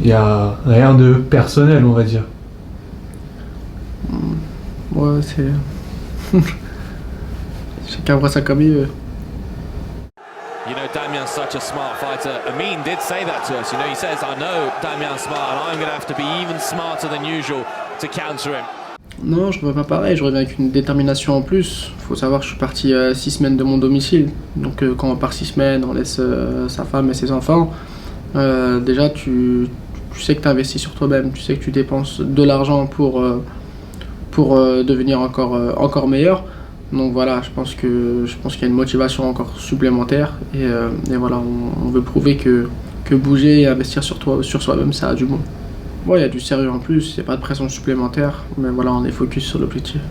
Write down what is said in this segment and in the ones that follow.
Il n'y a rien de personnel, on va dire. Ouais, c'est... Chacun voit ça comme il veut. You know, Damian's such a smart fighter. Amin did say that to us. You know, he says, I know Damian's smart and I'm going to have to be even smarter than usual to counter him. Non, je reviens pas pareil, je reviens avec une détermination en plus. Faut savoir que je suis parti 6 semaines de mon domicile. Donc quand on part 6 semaines, on laisse sa femme et ses enfants. Déjà, tu sais que tu investis sur toi-même, tu sais que tu dépenses de l'argent pour devenir encore meilleur. Donc voilà, je pense qu'il y a une motivation encore supplémentaire. Et voilà, on veut prouver que bouger et investir sur soi-même, ça a du bon. Ouais, il y a du sérieux en plus, il n'y a pas de pression supplémentaire, mais voilà, on est focus sur l'objectif.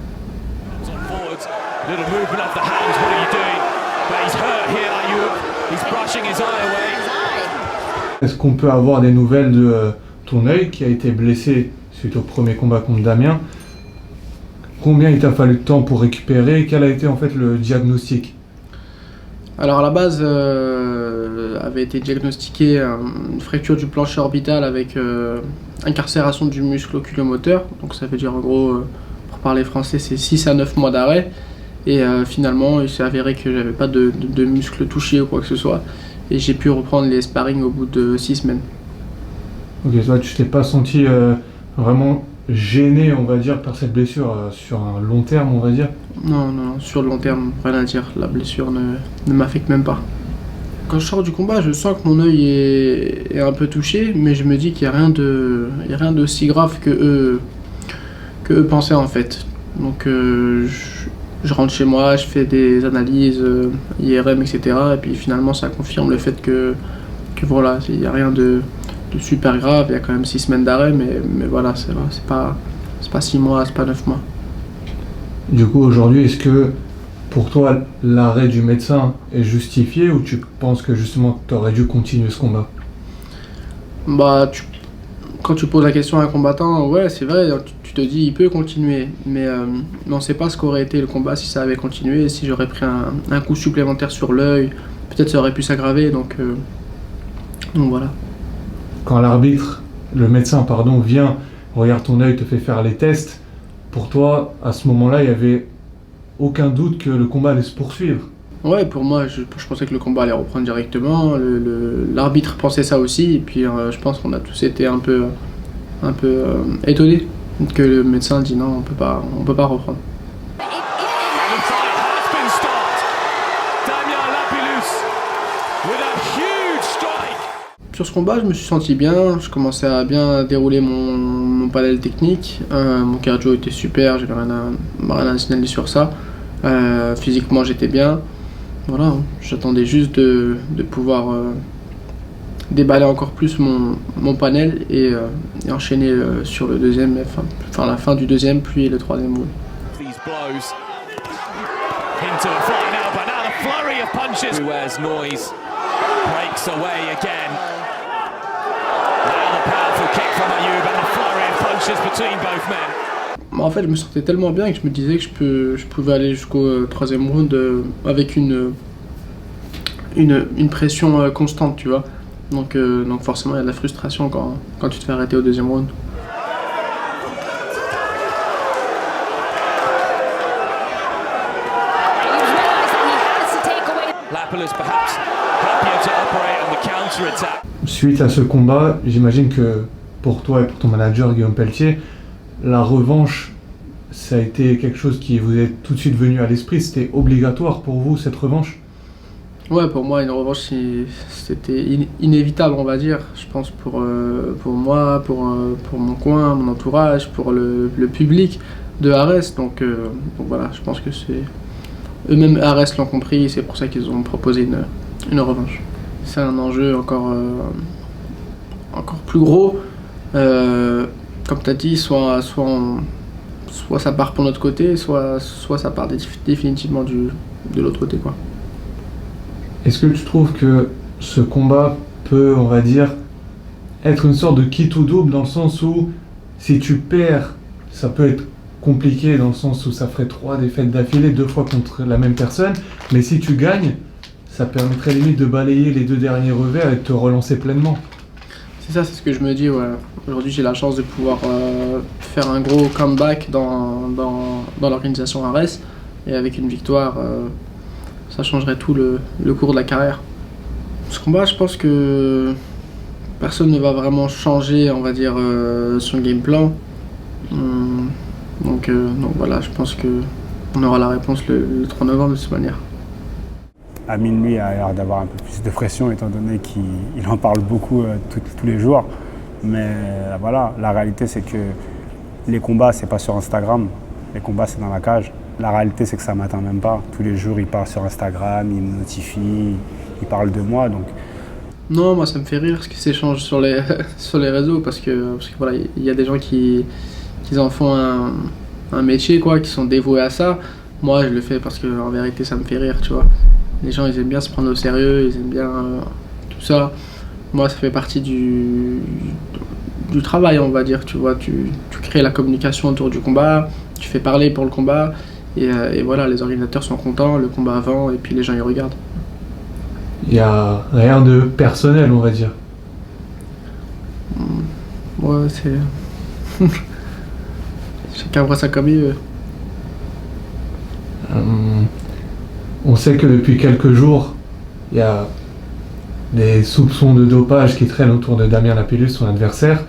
Est-ce qu'on peut avoir des nouvelles de ton œil qui a été blessé suite au premier combat contre Damien? Combien il t'a fallu de temps pour récupérer? Quel a été en fait le diagnostic? Alors à la base, avait été diagnostiqué une fracture du plancher orbital avec incarcération du muscle oculomoteur. Donc ça veut dire en gros, pour parler français, c'est 6 à 9 mois d'arrêt. Et finalement, il s'est avéré que j'avais pas de muscle touché ou quoi que ce soit. Et j'ai pu reprendre les sparring au bout de 6 semaines. Ok, toi tu t'es pas senti vraiment gêné, on va dire, par cette blessure sur un long terme, on va dire? Non, sur le long terme, rien à dire. La blessure ne m'affecte même pas. Quand je sors du combat, je sens que mon œil est un peu touché, mais je me dis qu'il n'y a rien de si grave que eux pensaient en fait. Donc je rentre chez moi, je fais des analyses IRM, etc. Et puis finalement ça confirme le fait que voilà, il n'y a rien de super grave. Il y a quand même 6 semaines d'arrêt, mais voilà, c'est pas 6 mois, c'est pas 9 mois. Du coup, aujourd'hui, est-ce que pour toi, l'arrêt du médecin est justifié ou tu penses que justement tu aurais dû continuer ce combat? Bah, quand tu poses la question à un combattant, ouais, c'est vrai, tu te dis il peut continuer, mais on ne sait pas ce qu'aurait été le combat si ça avait continué, si j'aurais pris un coup supplémentaire sur l'œil, peut-être ça aurait pu s'aggraver, donc voilà. Quand le médecin, vient, regarde ton œil, te fait faire les tests, pour toi, à ce moment-là, il n'y avait aucun doute que le combat allait se poursuivre? Ouais, pour moi, je pensais que le combat allait reprendre directement. L'arbitre pensait ça aussi, et puis je pense qu'on a tous été un peu étonnés que le médecin dit non, on peut pas reprendre. Sur ce combat, je me suis senti bien, je commençais à bien dérouler mon panel technique, mon cardio était super, j'avais rien à signaler sur ça. Physiquement j'étais bien, voilà, j'attendais juste de pouvoir déballer encore plus mon panel et enchaîner sur le deuxième, enfin la fin du deuxième puis le troisième round. En fait, je me sentais tellement bien que je me disais que je pouvais aller jusqu'au troisième round avec une pression constante, tu vois. Donc forcément, il y a de la frustration quand tu te fais arrêter au deuxième round. Suite à ce combat, j'imagine que pour toi et pour ton manager Guillaume Pelletier, la revanche, ça a été quelque chose qui vous est tout de suite venu à l'esprit. C'était obligatoire pour vous, cette revanche? Ouais, pour moi, une revanche, c'était inévitable, on va dire. Je pense pour moi, pour mon coin, mon entourage, pour le public de Arès. Donc voilà, je pense que c'est... Eux-mêmes, Arès l'ont compris, c'est pour ça qu'ils ont proposé une revanche. C'est un enjeu encore plus gros. Comme tu as dit, soit ça part pour notre côté, soit ça part définitivement de l'autre côté, quoi. Est-ce que tu trouves que ce combat peut, on va dire, être une sorte de quitte ou double, dans le sens où si tu perds, ça peut être compliqué dans le sens où ça ferait 3 défaites d'affilée, 2 fois contre la même personne, mais si tu gagnes, ça permettrait limite de balayer les 2 derniers revers et de te relancer pleinement? C'est ça, c'est ce que je me dis, ouais. Aujourd'hui, j'ai la chance de pouvoir faire un gros comeback dans l'organisation Ares. Et avec une victoire, ça changerait tout le cours de la carrière. Ce combat, je pense que personne ne va vraiment changer, on va dire, son game plan. Donc voilà, je pense qu'on aura la réponse le 3 novembre de cette manière. Amine, lui, a l'air d'avoir un peu plus de pression étant donné qu'il en parle beaucoup tous les jours. Mais voilà, la réalité, c'est que les combats, c'est pas sur Instagram. Les combats, c'est dans la cage. La réalité, c'est que ça ne m'atteint même pas. Tous les jours, il part sur Instagram, il me notifie, il parle de moi. Donc... Non, moi, ça me fait rire ce qui s'échange sur les réseaux parce que voilà, il y a des gens qui en font un métier, quoi, qui sont dévoués à ça. Moi, je le fais parce que en vérité, ça me fait rire, tu vois. Les gens, ils aiment bien se prendre au sérieux, ils aiment bien tout ça. Moi, ça fait partie du travail, on va dire, tu vois. Tu crées la communication autour du combat, tu fais parler pour le combat, et voilà, les organisateurs sont contents, le combat avance, et puis les gens, ils regardent. Il n'y a rien de personnel, on va dire. Ouais, c'est... Chacun voit ça comme il veut. On sait que depuis quelques jours, il y a des soupçons de dopage qui traînent autour de Damien Lapillus, son adversaire.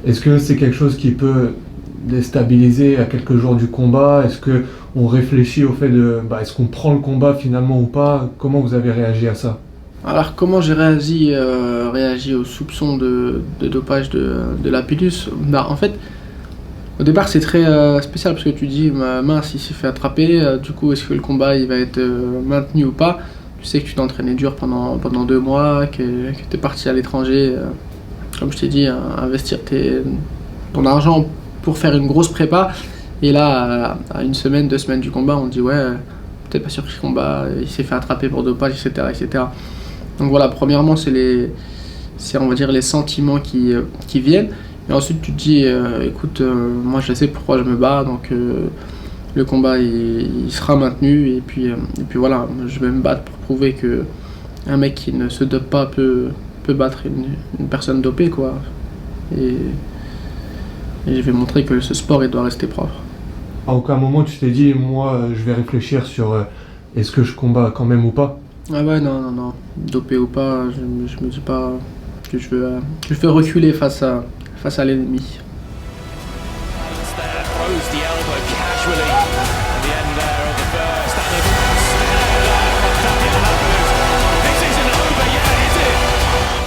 Est-ce que c'est quelque chose qui peut déstabiliser à quelques jours du combat? Est-ce qu'on réfléchit au fait de... est-ce qu'on prend le combat finalement ou pas? Comment vous avez réagi à ça? Alors comment j'ai réagi aux soupçons de dopage de Lapillus? En fait, au départ c'est très spécial parce que tu dis mince, il s'est fait attraper, du coup est-ce que le combat il va être maintenu ou pas? Tu sais que tu t'es entraîné dur pendant 2 mois, que tu es parti à l'étranger, comme je t'ai dit, investir ton argent pour faire une grosse prépa, et là à 1 semaine, 2 semaines du combat on te dit ouais, peut-être pas surpris le combat, il s'est fait attraper pour dopage, etc. etc. Donc voilà, premièrement c'est on va dire les sentiments qui viennent, et ensuite tu te dis écoute, moi je sais pourquoi je me bats, donc le combat il sera maintenu, et puis voilà, je vais me battre pour prouver que un mec qui ne se dope pas peut battre une personne dopée, quoi, et je vais montrer que ce sport il doit rester propre. À aucun moment tu t'es dit moi je vais réfléchir sur est-ce que je combats quand même ou pas? Ah ouais, non, dopé ou pas, je me dis pas que je veux reculer face à l'ennemi.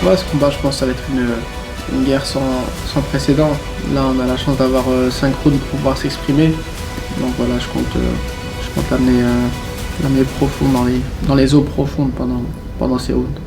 Ouais, ce combat, je pense que ça va être une guerre sans précédent. Là, on a la chance d'avoir 5 rounds pour pouvoir s'exprimer. Donc voilà, je compte l'amener profond dans les eaux profondes pendant ces rounds.